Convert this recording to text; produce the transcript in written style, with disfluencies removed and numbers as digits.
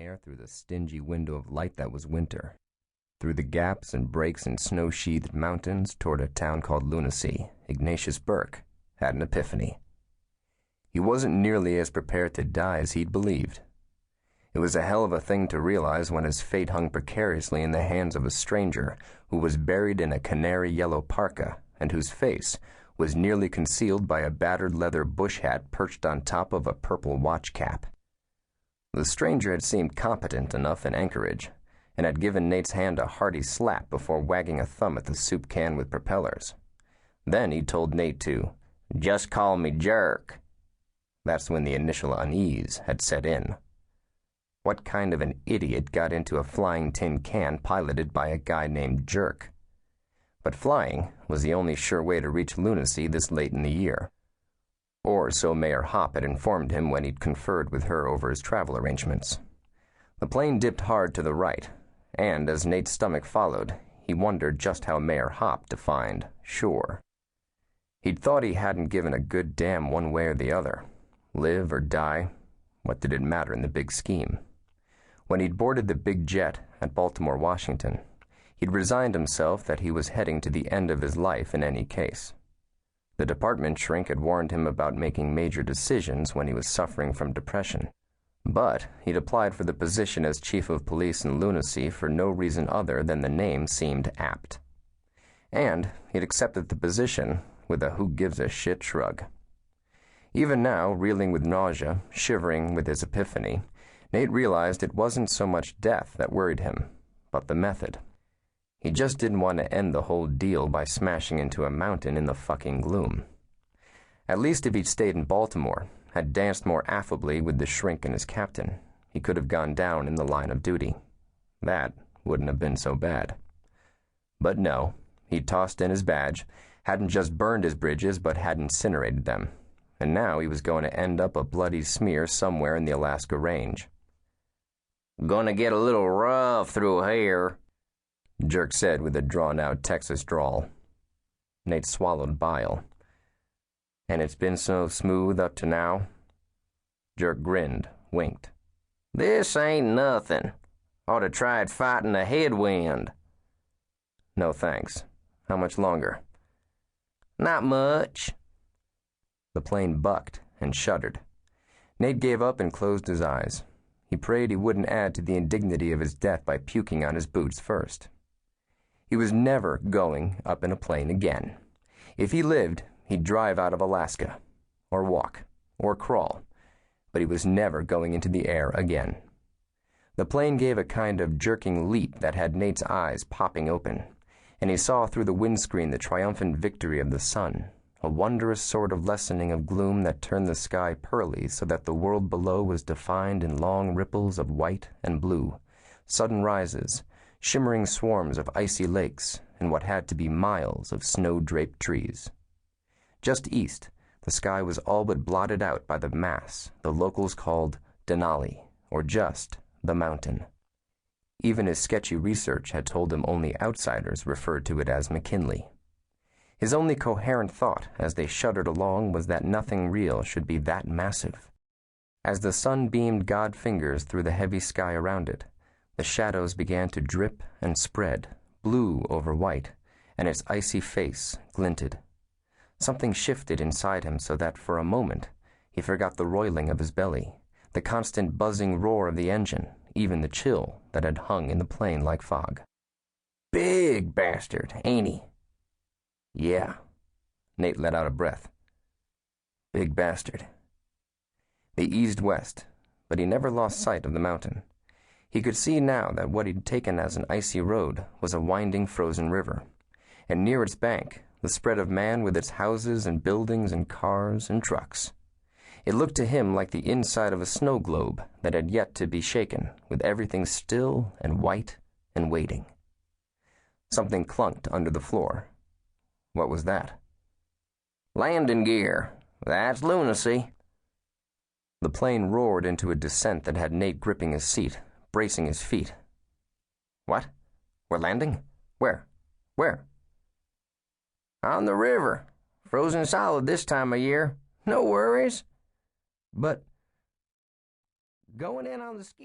air through the stingy window of light that was winter, through the gaps and breaks in snow-sheathed mountains toward a town called Lunacy. Ignatius Burke had an epiphany. He wasn't nearly as prepared to die as he'd believed. It was a hell of a thing to realize when his fate hung precariously in the hands of a stranger who was buried in a canary-yellow parka and whose face was nearly concealed by a battered leather bush hat perched on top of a purple watch cap. The stranger had seemed competent enough in Anchorage and had given Nate's hand a hearty slap before wagging a thumb at the soup can with propellers. Then he told Nate to, "Just call me Jerk." That's when the initial unease had set in. What kind of an idiot got into a flying tin can piloted by a guy named Jerk? But flying was the only sure way to reach Lunacy this late in the year. Or so Mayor Hopp had informed him when he'd conferred with her over his travel arrangements. The plane dipped hard to the right, and as Nate's stomach followed, he wondered just how Mayor Hopp defined sure. He'd thought he hadn't given a good damn one way or the other. Live or die, what did it matter in the big scheme? When he'd boarded the big jet at Baltimore, Washington, he'd resigned himself that he was heading to the end of his life in any case. The department shrink had warned him about making major decisions when he was suffering from depression. But he'd applied for the position as chief of police in Lunacy for no reason other than the name seemed apt. And he'd accepted the position with a who-gives-a-shit shrug. Even now, reeling with nausea, shivering with his epiphany, Nate realized it wasn't so much death that worried him, but the method. He just didn't want to end the whole deal by smashing into a mountain in the fucking gloom. At least if he'd stayed in Baltimore, had danced more affably with the shrink and his captain, he could have gone down in the line of duty. That wouldn't have been so bad. But no, he'd tossed in his badge, hadn't just burned his bridges, but had incinerated them. And now he was going to end up a bloody smear somewhere in the Alaska range. "Gonna get a little rough through here," Jerk said with a drawn-out Texas drawl. Nate swallowed bile. "And it's been so smooth up to now?" Jerk grinned, winked. "This ain't nothing. Oughta tried fighting a headwind." "No thanks. How much longer?" "Not much." The plane bucked and shuddered. Nate gave up and closed his eyes. He prayed he wouldn't add to the indignity of his death by puking on his boots first. He was never going up in a plane again. If he lived, he'd drive out of Alaska, or walk, or crawl, but he was never going into the air again. The plane gave a kind of jerking leap that had Nate's eyes popping open, and he saw through the windscreen the triumphant victory of the sun, a wondrous sort of lessening of gloom that turned the sky pearly so that the world below was defined in long ripples of white and blue, sudden rises, shimmering swarms of icy lakes, and what had to be miles of snow-draped trees. Just east, the sky was all but blotted out by the mass the locals called Denali, or just the mountain. Even his sketchy research had told him only outsiders referred to it as McKinley. His only coherent thought as they shuddered along was that nothing real should be that massive. As the sun beamed God fingers through the heavy sky around it, the shadows began to drip and spread, blue over white, and its icy face glinted. Something shifted inside him so that for a moment he forgot the roiling of his belly, the constant buzzing roar of the engine, even the chill that had hung in the plane like fog. "Big bastard, ain't he?" "Yeah." Nate let out a breath. "Big bastard." They eased west, but he never lost sight of the mountain. He could see now that what he'd taken as an icy road was a winding frozen river, and near its bank, the spread of man with its houses and buildings and cars and trucks. It looked to him like the inside of a snow globe that had yet to be shaken, with everything still and white and waiting. Something clunked under the floor. What was that? "Landing gear. That's Lunacy." The plane roared into a descent that had Nate gripping his seat, bracing his feet. "What? We're landing? Where? Where?" "On the river. Frozen solid this time of year. No worries." "But going in on the ski."